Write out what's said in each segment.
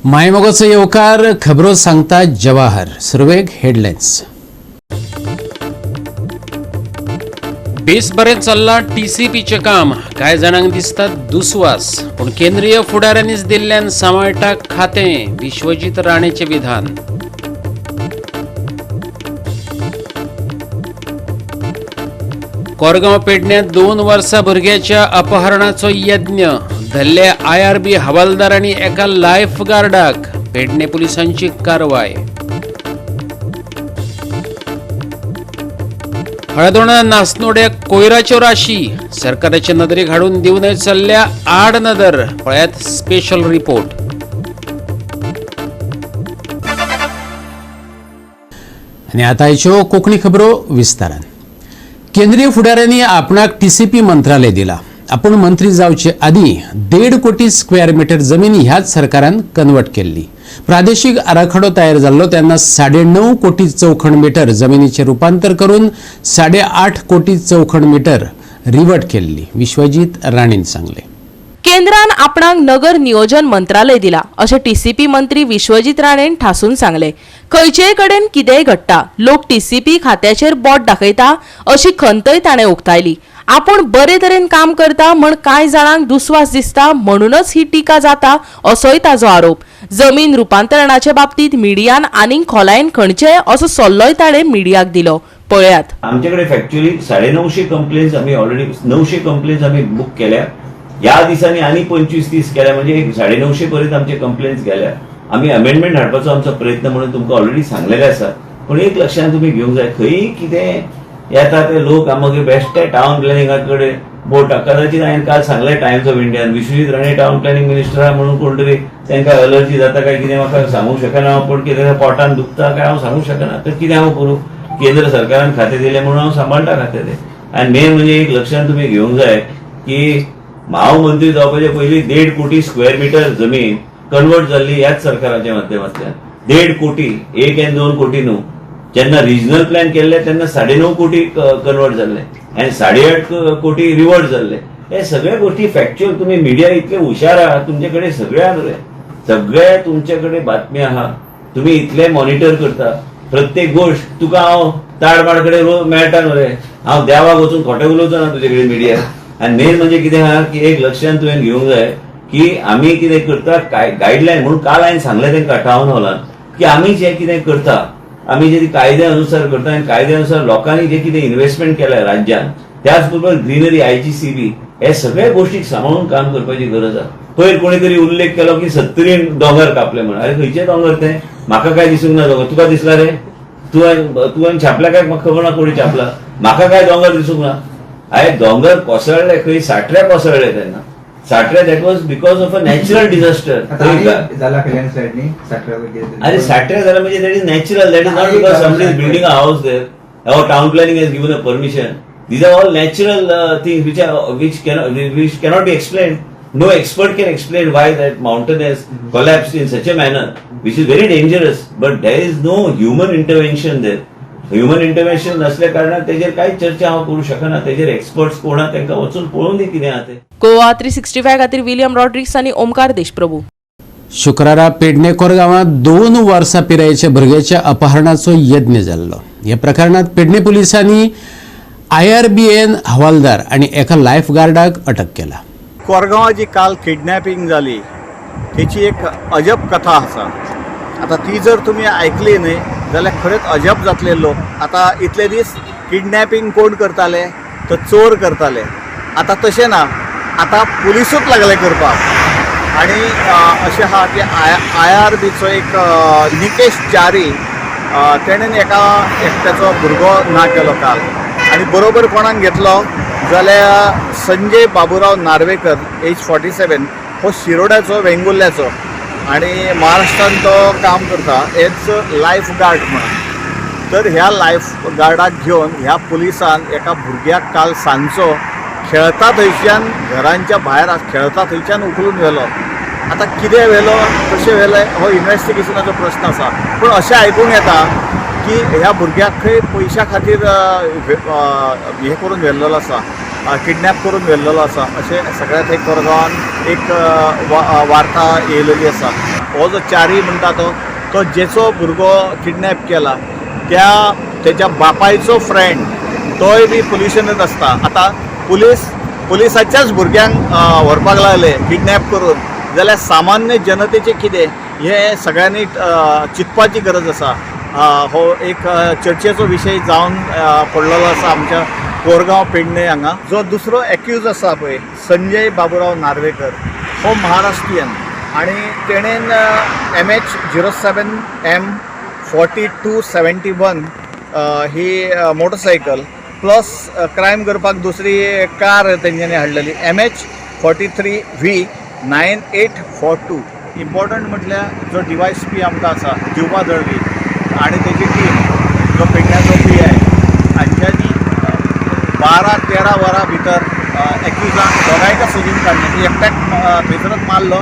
मायमोगाचो येवकार खबरो सांगता जवाहर. सुरवेग हेडलायन्स. बेस बरें चल्लां टीसीपीचें काम. कांय जाणांक दिसता दुस्वास, पूण केंद्रीय फुडाऱ्यांनीच दिल्ल्यान सांबाळटा खातें. विश्वजीत राणेचें विधान. कोरगांव पेडण्यात 2 वर्सां भुरग्याच्या अपहरणाचो यत्न. धल्ले IRB हवालदार आनी एका लायफ गार्डाक. पेडणे पुलिसांची कारवाय. हळदोणा नासनोड्याक कोयराच्यो राशी. सरकाराचे नदरेक हाडून दिवनय चल्ल्या आड नदर. पळयात स्पेशल रिपोर्ट. आनी आतां आयच्यो कोंकणी खबरो विस्तारान. केंद्रीय फुडाऱ्यांनी आपणाक TCP मंत्रालय दिला. आपण मंत्री जावचे आदी 1.5 कोटी स्क्वेअर मीटर जमीन ह्याच सरकारान कन्वर्ट केल्ली. प्रादेशीक आराखडो तयार जाल्लो तेन्ना 9.5 कोटी चौखण मीटर जमिनीचे रूपांतर करून 8.5 कोटी चौखण मीटर रिवर्ट केल्ली. विश्वजीत राणेन सांगले. केंद्रान आपणाक नगर नियोजन मंत्रालय दिला अशें TCP मंत्री विश्वजीत राणेन ठासून सांगले. खंयचेय कडेन कितेंय घडटा, लोक TCP खात्याचेर बोट दाखयता अशी खंतय ताणें उक्तायली. आपूण बरे तरेन काम करता म्हण कांय जाणांक दुस्वास दिसता म्हणूनच ही टिका जाता असोय ताजो आरोप. जमीन रूपांतरणाचे बाबतीत मिडियान आनीक खोलायेन खणचे असो सल्लोय ताणें मिडियाक दिलो. पळयात. आमच्याकडे फॅक्च्युअली 950 कंप्लेंट्स आम्ही ऑलरेडी 900 कंप्लेंट्स आम्ही बुक केल्या. या दिसांनी आणि 25-30 केल्या, म्हणजे 950 पर्यंत आमचे कंप्लेंट्स गेल्या. आम्ही अमेंडमेंट हाडपाचो आमचो प्रयत्न म्हणून तुमकां ऑलरेडी सांगलेले आसा. पण एक लक्षात तुम्ही घेवंक जाय, खंय कितें येता ते लोक आमगे बेश्टे टावन प्लॅनिंगा कडेन बोट. कदाचित हांवें काल सांगलें टायम्स ऑफ इंडियान Vishwajit Rane town planning minister म्हणून कोण तरी तांकां अलर्जी जाता काय कितें म्हाका सांगूंक शकना. पण कितें पोटान दुखता काय हांव सांगूंक शकना. तर कितें हांव करूं? केंद्र सरकारान खातें दिलें म्हणून हांव सांबाळटा खातें तें. आनी मेन म्हणजे एक लक्षात तुम्ही घेवंक जाय की महामंत्री जावपाचे पयलीं 1.5 कोटी स्क्वेअर मीटर जमीन कन्वर्ट जाल्ली ह्याच सरकाराच्या माध्यमांतल्यान. 1.5 कोटी, 1 आणि 2 कोटी न्हू. जेन्ना रिजनल प्लॅन केल्ले तेन्ना 9.5 कोटी कन्वर्ट जाल्ले आनी 8.5 कोटी रिवर्ट जाल्ले. हे सगळे गोष्टी फॅक्च्युअल. तुम्ही मिडिया इतले हुशार आहात, तुमचे कडेन सगळे तुमचे कडेन बातम्या आहात. तुम्ही इतले मॉनिटर करता प्रत्येक गोष्ट. तुका हांव ताडबाड कडेन मेळटा न्हू रे. हांव देवाक वचून खोटें उलोवचो ना तुजे कडेन मिडिया. आनी मेन म्हणजे कितें आहा की एक लक्षात तुवें घेवंक जाय की आमी कितें करता गायडलायन म्हणून काल हांवें सांगलें तेंकां टावन हॉलान की आमी जें कितें करता आमी जे कायद्या अनुसार करता आनी कायद्या अनुसार लोकांनी जे कितें इन्व्हेस्टमेंट केल्या राज्यान, त्याच बरोबर ग्रीनरी IGCB हे सगळे गोष्टीक सांबाळून काम करपाची गरज आहा. पयर कोणी तरी उल्लेख केलो की 70 दोंगर कापले म्हणून. अरे खंयचे दोंगर ते? म्हाका काय दिसूंक ना दोंगर. तुका दिसला रे? तुवें छापला काय? म्हाका खबर ना कोणी छापला. म्हाका काय दोंगर दिसूंक ना. हांवें दोंगर कोसळ्ळे खंय साठऱ्या कोसळ्ळे तेन्ना. साठऱ्या that was because of a natural disaster. अरे साठऱ्या झाला म्हणजे that is natural. That is not because somebody is building a house there or town planning has given a permission. These are all natural things which cannot be explained. No expert can explain why that mountain has collapsed in such a manner, which is very dangerous. But there is no human intervention there. Human intervention नसल्या कारणान तेजेर कांयच चर्चा हांव करूं शकना. तेजेर experts कोण आहा तांकां वचून पळोवन दी कितें आहा तें. गोवा 365 खातीर विलियम रॉड्रिक्स आनी ओमकार देशप्रभू. शुक्रारा पेडणे कोरगांवांत 2 वर्सां पिरायेच्या भुरग्याच्या अपहरणाचो यत्न जाल्लो. ह्या प्रकरणात पेडणे पुलिसांनी IRBN हवालदार आनी एका लायफ गार्डाक अटक केला. कोरगांवां जी काल किडनॅपिंग जाली तेची एक अजब कथा आसा. आता ती जर तुम्ही ऐकली न्हय जाल्यार खरेंच अजब जातले लोक. आता इतले दीस किडनॅपिंग कोण करताले तर चोर करताले. आता तशें ना, आता पुलिसूच लागले करपाक. आणि अशें आहा की IRBचो एक निकेश च्यारी तेणेन एकट्याचो भुरगो ना केलो काल. आणि बरोबर कोणाक घेतलो जाल्यार संजय बाबूराव नार्वेकर एज 47 हो शिरोड्याचो वेंगुर्ल्याचो आणि महाराष्ट्रान तो काम करता एज लायफ गार्ड म्हणून. तर ह्या लायफ गार्डाक घेवन ह्या पुलिसान एका भुरग्याक काल सांजचो खेळता थंयच्यान घरांच्या भायर खेळता थंयच्यान उखलून व्हेलो. आता कितें व्हेलो कशें व्हेलें हो इन्व्हेस्टिगेशनाचो प्रश्न आसा. पूण अशें आयकूंक येता की ह्या भुरग्याक खंय पयशा खातीर हे करून व्हेल्लेलो आसा, किडनॅप करून व्हेल्लेलो आसा अशें सगळ्या थंय कोरगांवान एक वार्ता येयलेली आसा. हो जो चारी म्हणटा तो जेचो भुरगो किडनॅप केला त्याच्या बापायचो फ्रेंड तोय बी पुलिशेनच आसता. आतां पुलिसाच्याच भुरग्यांक व्हरपाक लागले किडनॅप करून जाल्यार सामान्य जनतेचें कितें हें सगळ्यांनी चिंतपाची गरज आसा. हो एक चर्चेचो विशय जावन पडलेलो आसा आमच्या कोरगांव पेडणे हांगा. जो दुसरो एक्यूज आसा पळय संजय बाबुराव नार्वेकर हो महाराष्ट्रीयन आनी तेणेन MH07M 4271 ही मोटरसायकल प्लस क्रायम करपाक दुसरी कार तेंच्यांनी हाडलेली MH43V 9842. इम्पॉर्टंट म्हटल्यार जो DYSP आमकां आसा जिवा दळवी आनी तेजी टीम जो पेडण्याचो PI हांच्यांनी 12-13 वरां भितर एक्युजांक दोगांयका सोदून काडले. एकट्याक थंयसरच मारलो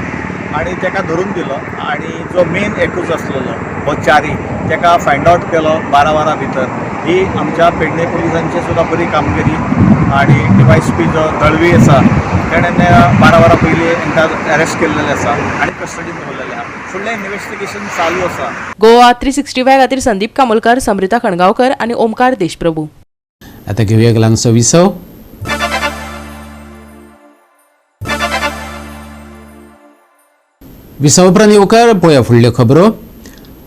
आनी ताका धरून दिलो आनी जो मेन एक्यूज आसलेलो हो चारी ताका फायंड आउट केलो 12 वरां भितर. ही आमच्या पेडणे पुलिसांची सुद्दां बरी कामगिरी आनी DYSP जो दळवी आसा तेणें 12 वरां पयलीं तांकां अरेस्ट केल्लेलें आसा आनी कस्टडीन दवरलेलें आसा. फुडलें इन्व्हेस्टिगेशन चालू आसा. गोवा 365 खातीर संदीप कामोलकर, समृता खणगांवकर आनी ओमकार देशप्रभू. आता घेऊया एक ल्हानसो विसव. विसव उपरांत येवकार पळया फुडल्यो खबरो.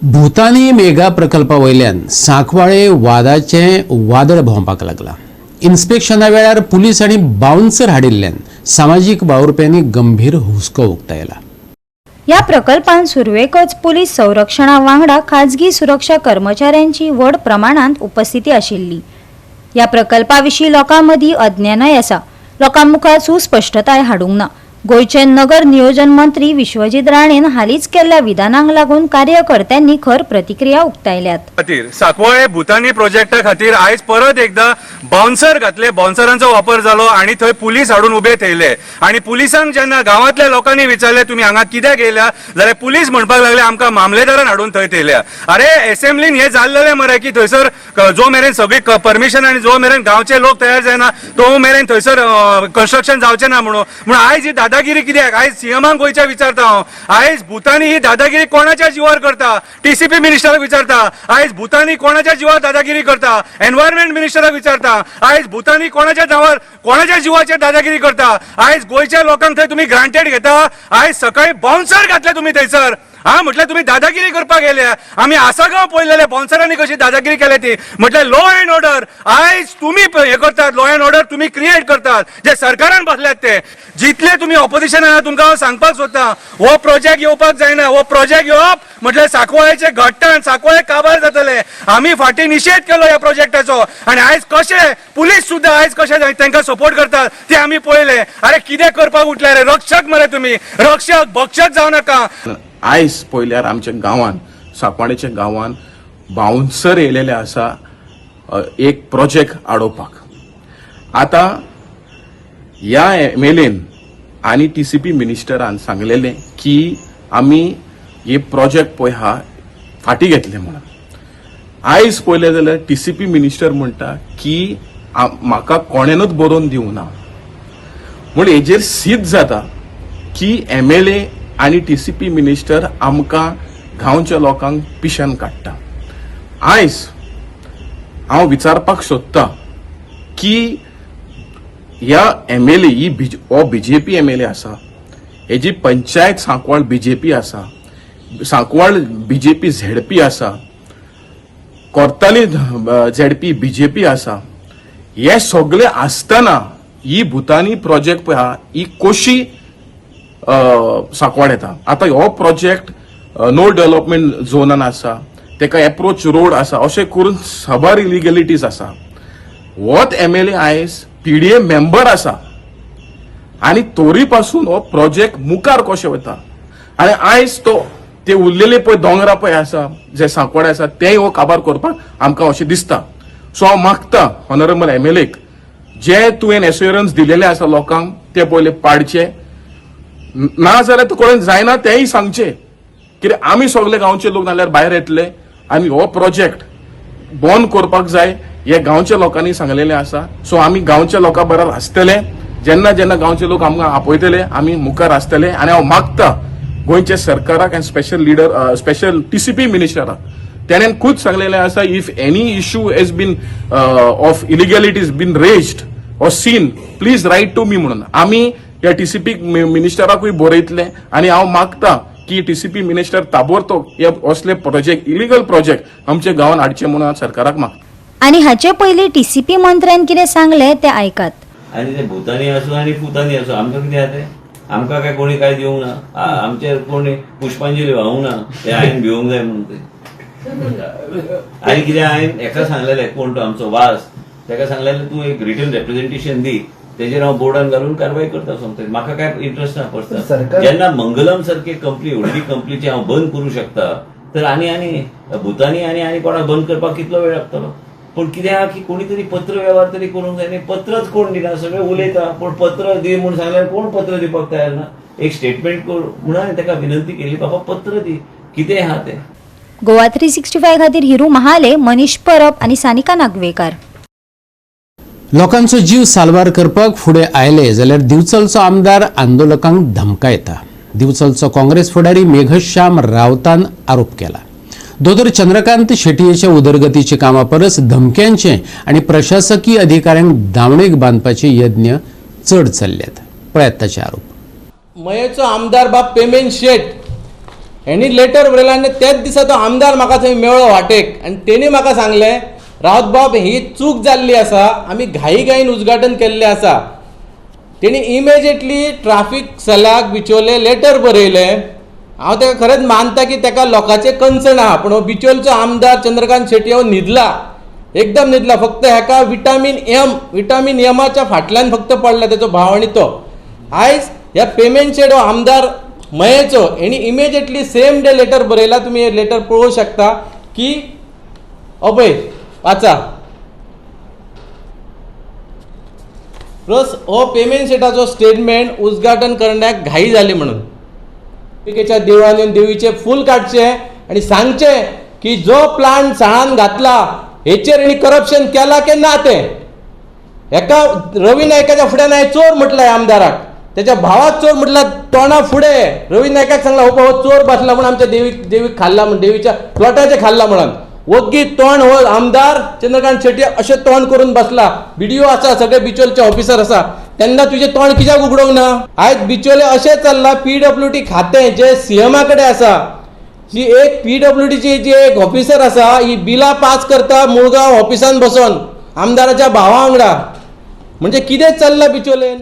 भुतानी मेगा प्रकल्पा वयल्यान सांकवाळे वादाचें वादळ भोंवपाक लागला. इन्स्पेक्शना वेळार पुलीस आनी बाउन्सर हाडिल्ल्यान सामाजीक वावुरप्यांनी गंभीर हुस्को उक्तायला. ह्या प्रकल्पांत सुरवेकच पुलीस संरक्षणा वांगडा खाजगी सुरक्षा कर्मचाऱ्यांची व्हड प्रमाणांत उपस्थिती आशिल्ली. ह्या प्रकल्पा विशीं लोकां मदीं अज्ञानाय आसा. लोकां मुखार सुस्पश्टताय हाडूंक ना. गोंयचे नगर नियोजन मंत्री विश्वजीत राणेन हालींच केल्ल्या विधानांक लागून कार्यकर्त्यांनी खर प्रतिक्रिया उक्तायल्यात. खातीर सांकवाळे भुतानी प्रोजेक्टा खातीर आयज परत एकदा बाउन्सर घातले. बाउन्सरांचो वापर जालो आनी थंय पुलीस हाडून उबे थेयले आनी पुलिसांक जेन्ना गांवांतल्या लोकांनी विचारले तुमी हांगा कित्याक येयल्या जाल्यार पुलीस म्हणपाक लागले आमकां मामलेदारान हाडून थंय थेयल्या. अरे एसेंब्लीन हे जाल्लेलें मरे की थंयसर जो मेरेन सगळी परमिशन आनी जो मेरेन गांवचे लोक तयार जायना तो मेरेन थंयसर कन्स्ट्रक्शन जावचें ना म्हणून आयज ही दादागिरी कित्याक. आयज सीएमाक गोंयच्या विचारता हांव आयज भुतानी ही दादागिरी कोणाच्या जिवार करता. TCP मिनिस्टराक विचारता आयज भुतानी कोणाच्या जिवार दादागिरी करता. एनवायरमेंट मिनिस्टराक विचारता आयज भुतानी कोणाच्या जिवाचेर दादागिरी करता. आयज गोंयच्या लोकांक थंय तुम्ही ग्रांटेड घेता. आयज सकाळी बाउन्सर घातले तुम्ही थंयसर. म्हटल्यार तुम्ही दादागिरी करपाक गेले. आमी आसागांव पळयलेले बाउन्सरांनी कशी दादागिरी केली ती. म्हटल्यार लॉ अँड ऑर्डर आयज तुम्ही हे करतात. लॉ अँड ऑर्डर तुम्ही क्रिएट करतात जे सरकारान बसल्यात ते. जितले तुम्ही ऑपोजिशन आहा तुमकां हांव सांगपाक सोदता हो प्रोजेक्ट येवपाक जायना. हो प्रोजेक्ट येवप म्हटल्यार सांकवाळेचे घट्टण सांकवाळे काबार जातले. आमी फाटीं निशेध केलो ह्या प्रोजेक्टाचो आनी आयज कशे पुलीस सुद्दां आयज कशे तांकां सपोर्ट करतात ते आमी पळयले. अरे कितें करपाक उठले रे रक्षक मरे तुमी. रक्षक भक्षक जावं नाका. आयज पळयल्यार आमच्या गांवांत सांकवाळेच्या गांवांत बाउन्सर येयलेले आसा एक प्रोजेक्ट आडोवपाक. आतां ह्या MLAन आनी TCP मिनिस्टरान सांगलेले की आमी हे प्रोजेक्ट पळय हा फाटीं घेतले म्हणून. आयज पळयलें जाल्यार TCP मिनिस्टर म्हणटा की म्हाका कोणेनूच बरोवन दिवंक ना. म्हण हेजेर सिद्ध जाता की MLA आनी TCP मिनिस्टर आमकां गांवच्या लोकांक पिशान काडटा. आयज हांव विचारपाक सोदता की ह्या MLA ही हो BJP MLA आसा. हेजी पंचायत सांकवाळ BJP आसा. सांकवाळ BJP ZP आसा. कोर्ताली ZP BJP आसा. हे सगळे आसतना ही भुतानी प्रोजेक्ट पळय आहा ही कशी सांकवाळ येता. आता हो प्रोजेक्ट नो डेव्हलपमेंट झोनान आसा. तेका एप्रोच रोड आसा. अशें करून खबर इलिगॅलिटीज आसा. होच MLA आयज PDA मेंबर आसा आनी तोरी पासून हो प्रोजेक्ट मुखार कशें वता. आनी आयज ते उरलेले पळय दोंगरा पळय आसा जे सांकवाळे आसा तेय हो काबार करपाक आमकां अशें दिसता. सो हांव मागता ऑनरेबल MLAक जे तुवें एश्युरन्स दिलेले आसा लोकांक ते पयले पाडचे. ना जाल्यार कोणें जायना तेंय सांगचे कित्याक आमी सगळे गांवचे लोक नाल्यार भायर येतले आनी हो प्रोजेक्ट बंद करपाक जाय हे गांवच्या लोकांनी सांगलेले आसा. सो आमी गांवच्या लोकां बरोबर आसतले. जेन्ना जेन्ना गांवचे लोक आमकां आपयतले आमी मुखार आसतले. आनी हांव मागता गोंयच्या सरकाराक अँड स्पेशल टीसीपी मिनिस्टराक त्याने खुद सांगलेले आसा if any issue has been of illegalities been raised or seen please write to me म्हणून आमी ह्या टीसीपी मिनिस्टराकूय बरयतले आनी हांव मागता की टीसीपी मिनिस्टर ताबडतोब हे असले प्रोजेक्ट इलिगल प्रोजेक्ट आमच्या गांवांत हाडचे म्हणून हांव सरकाराक मागता. आणि हाचे पयलीं टीसीपी मंत्र्यान कितें सांगलें तें आयकात. आनी ते भुतानी असो आनी फुतानी असो आमकां कितें आहा तें आमकां काय कोणी काय दिवंक ना आमचे कोणी पुष्पांजली व्हावंक ना ते हांवें भिवंक जाय म्हणून ते आनी कितें हांवें हेका सांगलेलें कोण तो आमचो वास ताका सांगलेलें तूं एक रिटन रिप्रेझेंटेशन दी तेजेर हांव बोर्डान घालून कारवाय करता समथें म्हाका काय इंट्रस्ट ना पर्सनल जेन्ना मंगलम सारखी कंपनी व्हडली कंपनीची हांव बंद करूं शकता तर आनी भुतानी आनी कोणाक बंद करपाक कितलो वेळ लागतलो. पण कितें आहा की कोणी तरी पत्र व्यवहार तरी करूंक जाय न्ही पत्रच कोण दिना सगळे उलयता पण पत्र दी म्हणून सांगल्यार कोण पत्र दिवपाक तयार ना. एक स्टेटमेंट कर म्हणून हांवें ताका विनंती केली बाबा पत्र दी कितें आहा तें. गोवा 365 खातीर हिरू महाले, मनीष परब आनी सानिका नागवेकार. लोकांचो जीव साल्वार करपाक फुडें आयले जाल्यार दिवचलचो आमदार आंदोलकांक धमकायता. दिवचलचो काँग्रेस फुडारी मेघश्याम रावतान आरोप केला. दोतोर चंद्रकांत शेटयेच्या उदरगतीच्या कामा परस धमक्यांचे आनी प्रशासकीय अधिकाऱ्यांक दावणेक बांदपाचे यत्न चड चल्ल्यात. पळयात ताचे आरोप. मयेचो आमदार बाब पेमेंट शेट हेणी लेटर बरयला आनी त्याच दिसा तो आमदार म्हाका थंय मेळ्ळो वाटेक आनी तेणी म्हाका सांगलें रावत बाब ही चूक जाल्ली आसा आमी घाईन उजघाटन केल्लें आसा. तेणी इमिजिएटली ट्राफीक सेलाक बिचोले लेटर बरयलें. हांव ताका खरेंच मानता की ताका लोकांचे कन्सर्न आहा पूण हो बिचोलचो आमदार चंद्रकांत शेट्टी हो न्हिदला एकदम न्हिदला. फक्त हेका विटामीन एमाच्या फाटल्यान फक्त पडला तेजो भाव आनी तो. आयज ह्या पेमेंट शेट हो आमदार मयेचो हेणी इमिजिएटली सेम डे लेटर बरयला. तुमी हे लेटर पळोवंक शकता की पळय वाचा प्लस हो पेमेंट शेटाचो स्टेटमेंट उद्घाटन करण्याक घाई जाली म्हणून देवीच्या देवळांनी देवीचे फूल काडचे आणि सांगचे की जो प्लान साळान घातला हेचेर हेणी करप्शन केला की ना ते. एका रवी नायकाच्या फुड्यान हांवें चोर म्हटलां आमदाराक त्याच्या भावाक चोर म्हटला तोंडा फुडें रवी नायकाक सांगला हो चोर बसला म्हणून आमच्या देवीक खाल्ला म्हणून देवीच्या प्लॉटाचे खाल्ला म्हणून वग्गी तोंड हो आमदार चंद्रकांत शेट्टी अशें तोंड करून बसला. व्हिडिओ आसा सगळे बिचोलचे ऑफिसर आसा तेन्ना तुझे तोंड कित्याक उगडोंक ना. आयज बिचोले अशें चल्ला PWD खातें जे सीएमा कडेन आसा जी एक PWDची जी एक ऑफिसर आसा ही बिलां पास करता मुळगांव ऑफिसान बसून आमदाराच्या भावा वांगडा म्हणजे कितें चल्लां बिचोलेन.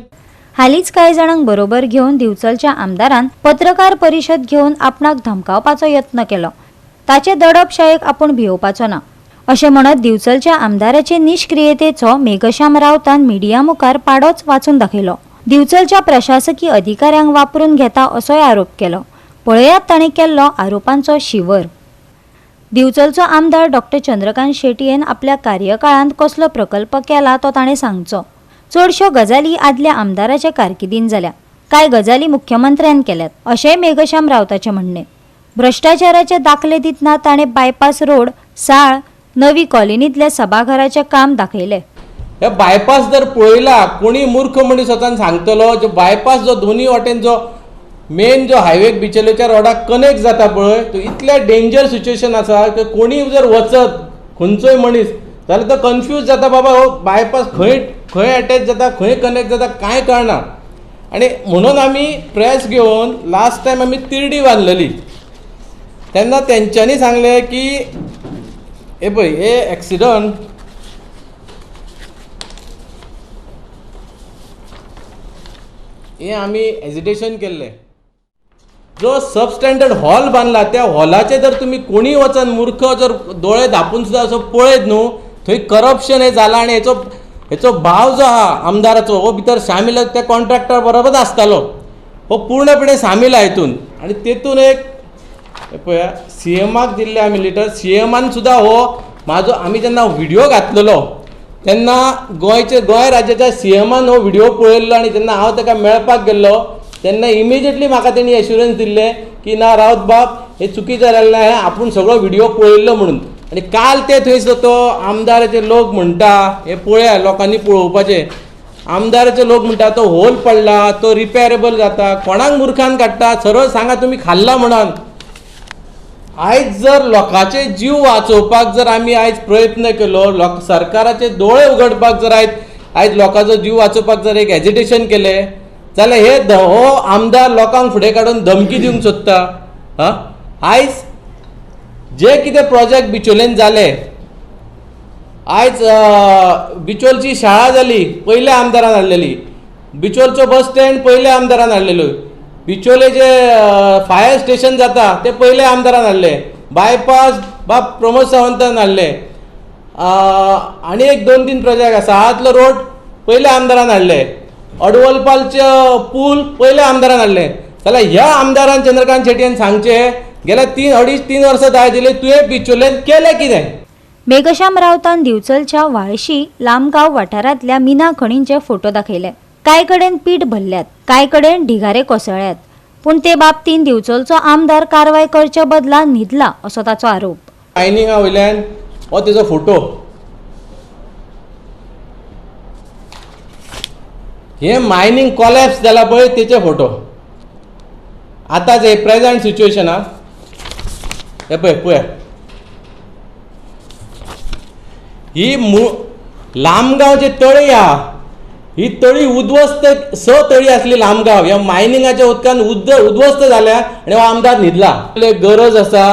हालींच कांय जाणांक बरोबर घेवन दिवचलच्या आमदारान पत्रकार परिशद घेवन आपणाक धमकावपाचो यत्न केलो. ताचे दडपशायेक आपूण भिवपाचो ना अशें म्हणत दिवचलच्या आमदाराचे निष्क्रियतेचो मेघश्याम रावतान मिडिया मुखार पाडोच वाचून दाखयलो. दिवचलच्या प्रशासकीय अधिकाऱ्यांक वापरून घेता असोय आरोप केलो. पळयात ताणें केल्लो आरोपांचो शिवर. दिवचलचो आमदार डॉक्टर चंद्रकांत शेटयेन आपल्या कार्यकाळांत कसलो प्रकल्प केला तो ताणें सांगचो. चडश्यो गजाली आदल्या आमदाराच्या कारकिर्दीन जाल्या. कांय गजाली मुख्यमंत्र्यान केल्यात अशेंय मेघश्याम रावताचें म्हणणें. भ्रष्टाचाराचे दाखले दितना ताणें बायपास रोड, साळ, नवी कॉलनींतल्या सभाघराचें काम दाखयलें. हे बायपास जर पळयला कोणी मूर्ख मनीस वचून सांगतलो जो बायपास जो दोन्ही वाटेन जो मेन जो हायवे बिचोलेच्या रोडाक कनेक्ट जाता पळय तो इतलें डेंजर सिच्युएशन आसा की कोणी जर वचत खंयचोय मनीस जाल्यार तो कन्फ्यूज जाता बाबा हो बायपास खंय अटॅच जाता खंय कनेक्ट जाता कांय कळना. आनी म्हणून आमी प्रेस घेवन लास्ट टायम आमी तिरडी बांदलेली तेन्ना तेंच्यांनी सांगलें की हे पळय हे एक्सिडंट हे आमी हेजिटेशन केल्लें. जो सबस्टँडर्ड हॉल बांदला त्या हॉलाचे जर तुमी कोणी वचन मूर्ख जर दोळे धापून सुद्दां असो पळयत न्हू थंय करप्शन हे जालां आनी हेचो भाव जो आहा आमदाराचो हो भितर सामील त्या कॉन्ट्रॅक्टर बरोबर आसतालो हो पूर्णपणे सामील आहा हितून. आनी तेतून एक पळया सीएमाक दिल्ले आमी लेटर सीएमान सुद्दां हो म्हाजो आमी जेन्ना व्हिडिओ घातलेलो तेन्ना गोंय राज्याच्या सीएमान हो व्हिडिओ पळयल्लो आनी जेन्ना हांव ताका मेळपाक गेल्लो तेन्ना इमिजिएटली म्हाका तेणी एश्युरन्स दिल्ले की ना रावत बाब हे चुकीचें जालें ना हें आपूण सगळो व्हिडिओ पळयल्लो म्हणून. आनी काल ते थंयसर तो आमदाराचे लोक म्हणटा हे पळया लोकांनी पळोवपाचें आमदाराचे लोक म्हणतात तो होल पडला, तो रिपेरेबल जाता, कोणाक मुर्खान काडटा, सरळ सांगा तुम्ही खाल्ला म्हणून. आयज जर लोकांचे जीव वाचोवपाक जर आमी आयज प्रयत्न केलो, सरकाराचे दोळे उगडपाक जर आयज लोकांचो जीव वाचोवपाक जर एक एजिटेशन केले, जाल्यार हो आमदार लोकांक फुडें काडून धमकी दिवंक सोदता. आयज जे कितें प्रोजेक्ट बिचोलेन जाले, आयज बिचोलची शाळा जाली पयल्या आमदारान हाडलेली, बिचोलचो बस स्टँड पयल्या आमदारान हाडलेलो, बिचोले जे फायर स्टेशन जाता ते पयले आमदारान हाडले, बायपास बाब प्रमोद सावंतान हाडले, आनी एक 2-3 प्रोजेक्ट आसा, हातलो रोड पयल्या आमदारान हाडले, अडवलपालचे पूल पयल्या आमदारान हाडले. जाल्यार ह्या आमदारान चंद्रकांत शेट्टीन सांगचे गेल्या 2.5-3 वर्सां दाय दिले, तुवें बिचोलेन केलें कितें? मेघश्याम रावतान दिवचलच्या वाळशी लांबगाव वाठारांतल्या मिना खणींचे फोटो दाखयले. कांय कडेन पीठ भरल्यात, कांय कडेन ढिगारे कोसळ्यात, पूण ते बाबतींत दिवचलचो आमदार कारवाय करचे बदला न्हिदला असो ताचो आरोप. मायनिंगा वयल्यान हो तेजो फोटो, हे मायनिंग कॉलॅप्स जाला पळय तेचे फोटो. आतांच हे प्रेझेंट सिच्युएशन हे पळय ही लांबगांव तळी ही तळी उद्ध्वस्त 6 तळी आसली लांबगांव, ह्या मायनिंगाच्या उदकान उद्ध्वस्त जाल्या आनी हो आमदार न्हिदला. गरज आसा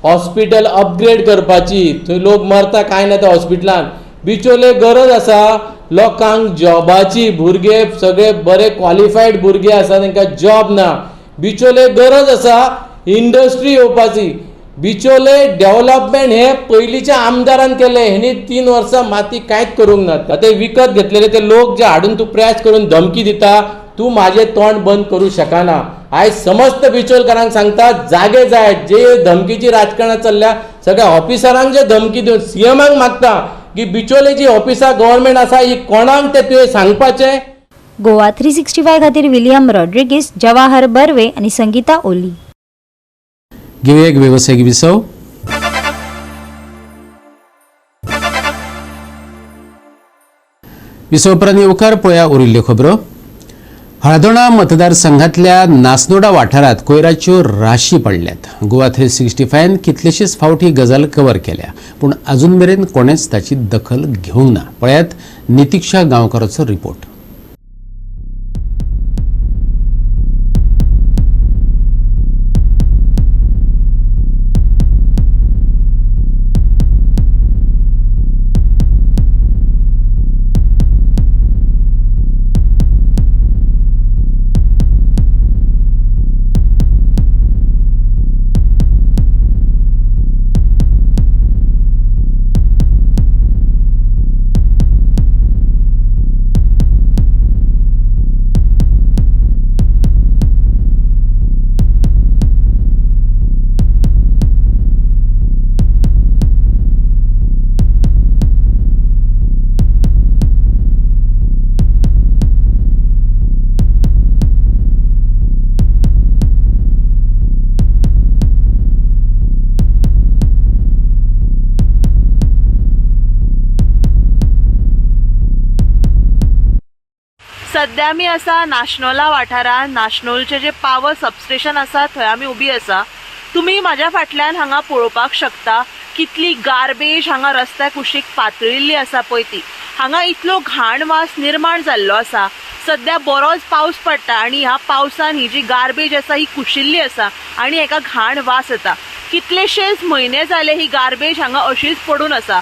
हॉस्पिटल अपग्रेड करपाची, थंय लोक मरता कांय ना त्या हॉस्पिटलान. बिचोले गरज आसा लोकांक जॉबाची, भुरगे सगळे बरे क्वॉलिफायड भुरगे आसा तांकां जॉब ना. बिचोले गरज आसा इंडस्ट्री येवपाची. बिचोले डेव्हलपमेंट हे पयलींच्या आमदारान केले, हेणी 3 वर्सां माती कांयच करूंक ना. ते विकत घेतलेले ते लोक जे हाडून तूं प्रेस करून धमकी दिता, तूं म्हाजें तोंड बंद करूं शकना. आयज समस्त बिचोलकारांक सांगता, जागे जाय. जे धमकीची राजकारणां चल्ल्या सगळ्या ऑफिसरांक जे धमकी दिवन सीएमाक मागता की बिचोलेची ऑफिसां गव्हर्नमेंट आसा ही कोणाक ते तुवें सांगपाचें. गोवा 365 खातीर विलियम रॉड्रिगीस, जवाहर बर्वे आनी संगीता ओली. घेऊया एक व्यावसायिक विसव. विसवपरांत येवकार पळया उरिल्ल्यो खबरो. हळदोणा मतदारसंघातल्या नासनोडा वाठारात कोयराच्यो राशी पडल्यात. गोवा 365 कितलेशेच फावटी गजाल कव्हर केल्या, पूण अजून मेरेन कोणेच ताची दखल घेवंक ना. पळयात नितिक्षा गांवकाराचो रिपोर्ट. सध्या मी असा नाशनोला वाठारात, नाशनोलचे जे पावर सबस्टेशन आसा थंय आमी उबी आसा. तुम्ही माझ्या फाटल्यान हांगा पळोवपाक शकता कितली गार्बेज हांगा रस्त्या कुशीक पातळिल्ली आसा पळय ती. हांगा इतलो घाण वास निर्माण जाल्लो आसा. सध्या बरोच पावस पडटा आणि ह्या पावसान ही जी गार्बेज आसा ही कुशिल्ली आसा आणि एका घाण वास येता. कितलेशेच म्हयने जाले ही गार्बेज हांगा अशीच पडून आसा.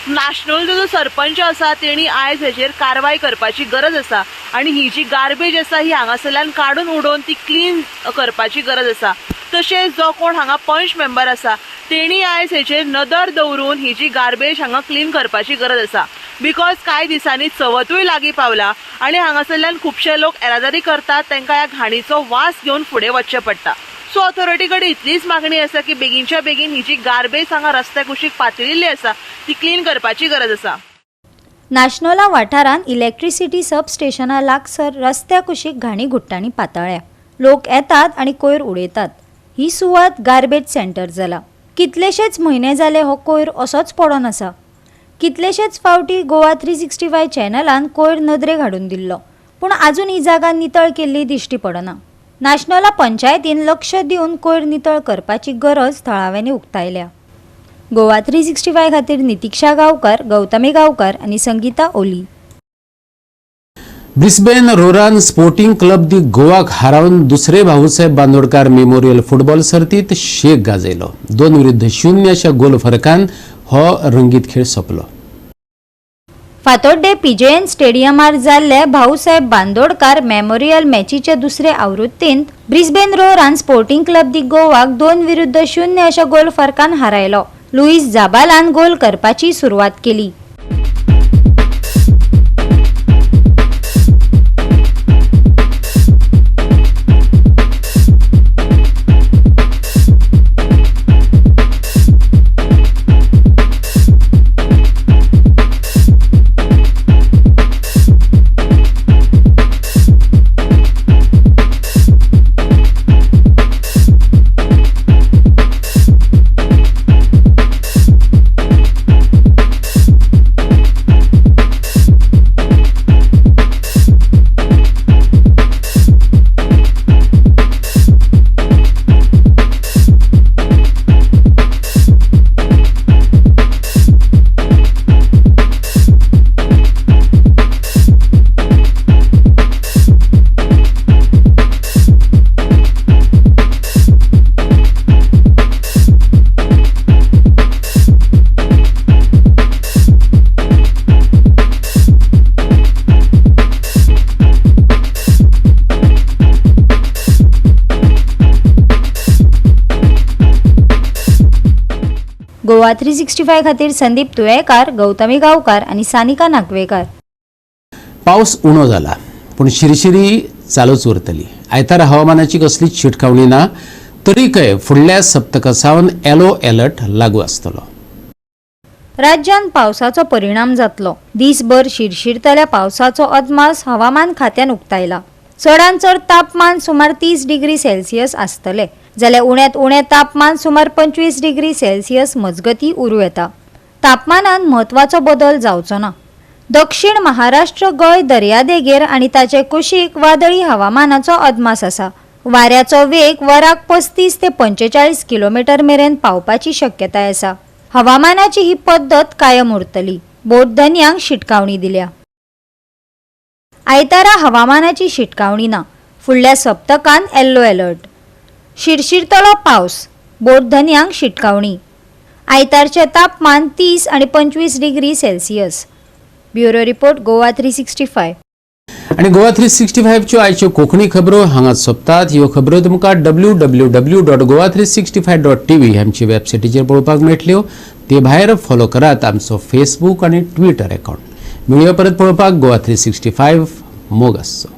नाशनलचो जो सरपंच आसा तेणी आयज हेचेर कारवाय करपाची गरज आसा आणि ही जी गार्बेज आसा ही हांगासरल्यान काडून उडोवन ती क्लीन करपाची गरज आसा. तशेंच जो कोण हांगा पंच मेंबर आसा तेणी आयज हेचेर नदर दवरून ही जी गार्बेज हांगा क्लीन करपाची गरज आसा. बिकॉज कांय दिसांनी चवथूय लागीं पावला आणि हांगासरल्यान खुबशे लोक येरादारी करतात, तांकां ह्या घाणीचो वास घेवन फुडें वचचें पडटा. सो ऑथॉरिटी कडेन इतलीच मागणी आसा की बेगीनच्या बेगीन ही जी गार्बेज हांगा रस्त्या कुशीक पातळिल्ली आसा ती क्लीन करपाची गरज आसा. नाशनोला वाठारांत इलेक्ट्रिसिटी सब स्टेशना लागसर रस्त्या कुशीक घाणी घुट्टांनी पातळ्या. लोक येतात आनी कोयर उडयतात. ही सुवात गार्बेज सेंटर जाला. कितलेशेच म्हयने जाले हो कोयर असोच पडून आसा. कितलेशेच फावटी गोवा 365 चॅनलान कोयर नदरेक हाडून दिल्लो, पूण आजून ही जागा नितळ केल्ली दिश्टी पडना. नॅशनला पंचायतीन लक्ष दिवन कोयर नितळ करपाची गरज थळाव्यांनी उक्तायल्या. गोवा 365 खातीर नितीक्षा गांवकार, गौतमी गांवकार आनी संगीता ओली. ब्रिस्बेन रोरान स्पोर्टिंग क्लब दी गोवाक हारावन दुसरे भाऊसाहेब बांदोडकार मेमोरियल फुटबॉल सर्तीत शेक गाजयलो. 2-0 अशा गोल फरकान हो रंगीत खेळ सोंपलो. फातोड्डे PJN स्टेडियमार जाल्ले भाऊसाहेब बांदोडकार मेमोरियल मॅचीचे दुसरे आवृत्तींत ब्रिस्बेन रोरान स्पोर्टिंग क्लब दी गोवाक 2-0 अशा गोल फरकान हारयलो. लुईस जाबालान गोल करपाची सुरवात केली. गोवा 365 खातीर संदीप तुयेकार, गौतमी गांवकार आनी सानिका नागवेकार. पावस उणो जाला पूण शिरशिरी चालूच उरतली. आयतारा हवामानाची कसलीच शिटकावणी ना, तरीकय फुडल्या सप्तकासावन येलो अलर्ट लागू आसतलो. राज्यात पावसाचो परिणाम जातलो. दिसभर शिरशिरतल्या पावसाचो अदमास हवामान खात्यान उक्तायला. चडांत चड तापमान सुमार 30 डिग्री सेल्सियस आसतले, जाल्यार उण्यांत उणें तापमान सुमार 25 डिग्री सेल्सियस मजगती उरूं येता. तापमानात म्हत्वाचो बदल जावचो ना. दक्षिण महाराष्ट्र गोंय दर्यादेगेर आनी ताचे कुशीक वादळी हवामानाचो अदमास आसा. वाऱ्याचो वेग वराक 35 ते 45 किलोमीटर मेरेन पावपाची शक्यताय आसा. हवामानाची ही पद्दत कायम उरतली. बोटधन्यांक शिटकावणी दिल्या. आयतारा हवामानाची शिटकावणी ना. फुडल्या सप्तकांत येल्लो अलर्ट. शिरशिरतलो पावस, बोटधन्यांक शिटकावणी. आयतारचे तापमान 30 आनी 25 degree Celsius. Bureau report Goa 365. आणि गोवा 365 च्यो आयच्यो कोंकणी खबरो हांगा सोंपतात. ह्यो खबरो तुमकां www.goa365.tv आमची वेबसायटीचेर पळोवपाक मेळटल्यो. ते भायर फॉलो करात आमचो फेसबूक आनी ट्विटर अकाउंट. व्हिडिओ परत पळोवपाक गोवा 365 मोग आसचो.